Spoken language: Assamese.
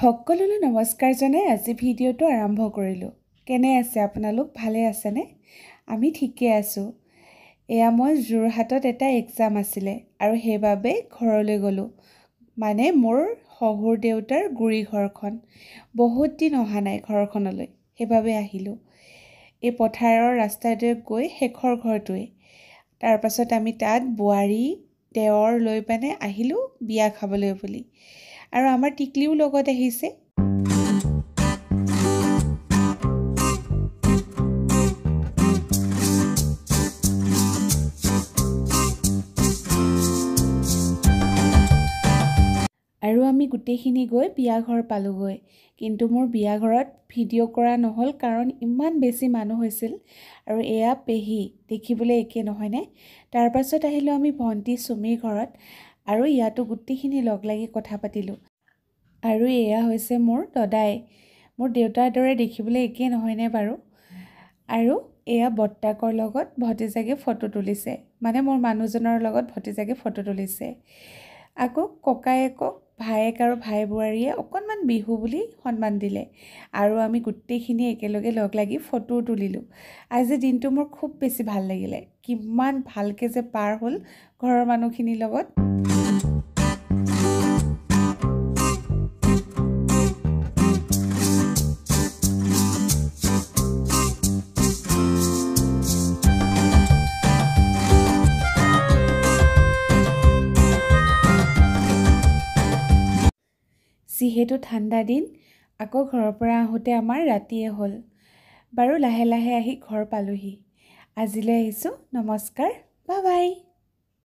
সকলোলৈ নমস্কাৰ জনাই আজি ভিডিঅ'টো আৰম্ভ কৰিলোঁ। কেনে আছে আপোনালোক? ভালে আছেনে? আমি ঠিকে আছোঁ। এয়া মই যোৰহাটত এটা এক্সাম আছিলে আৰু সেইবাবে ঘৰলৈ গ'লোঁ। মানে মোৰ শহুৰ দেউতাৰ গুৰি ঘৰখন। বহুত দিন অহা নাই ঘৰখনলৈ, সেইবাবে আহিলোঁ। এই পথাৰৰ ৰাস্তাটোৱে গৈ শেষৰ ঘৰটোৱে। তাৰপাছত আমি তাত বোৱাৰী দেৱৰ লৈ পেনে আহিলোঁ বিয়া খাবলৈ বুলি। আৰু আমাৰ টিকলিও লগত আহিছে। আৰু আমি গোটেইখিনি গৈ বিয়া ঘৰ পালোগৈ। কিন্তু মোৰ বিয়া ঘৰত ভিডিঅ' কৰা নহ'ল কাৰণ ইমান বেছি মানুহ হৈছিল। আৰু এয়া পেহী, দেখিবলৈ একে নহয়নে? তাৰপাছত আহিলোঁ আমি ভণ্টি চুমিৰ ঘৰত আৰু ইয়াতো গোটেইখিনি লগ লাগি কথা পাতিলোঁ। আৰু এয়া হৈছে মোৰ দদাই। মোৰ দেউতাৰ দৰে দেখিবলৈ একে নহয়নে বাৰু? আৰু এয়া বৰ্তাকৰ লগত ভতিজাকে ফটো তুলিছে। মানে মোৰ মানুহজনৰ লগত ভতিজাকে ফটো তুলিছে। আকৌ ককায়েকক ভায়েক আৰু ভাই বোৱাৰীয়ে অকণমান বিহু বুলি সন্মান দিলে। আৰু আমি গোটেইখিনি একেলগে লগ লাগি ফটোও তুলিলোঁ। আজি দিনটো মোৰ খুব বেছি ভাল লাগিলে। কিমান ভালকৈ যে পাৰ হ'ল ঘৰৰ মানুহখিনিৰ লগত। যিহেতু ঠাণ্ডা দিন, আকৌ ঘৰৰ পৰা আহোঁতে আমাৰ ৰাতিয়ে হ'ল। বাৰু লাহে লাহে আহি ঘৰ পালোহি। আজিলৈ আহিছোঁ, নমস্কাৰ, বাই বাই।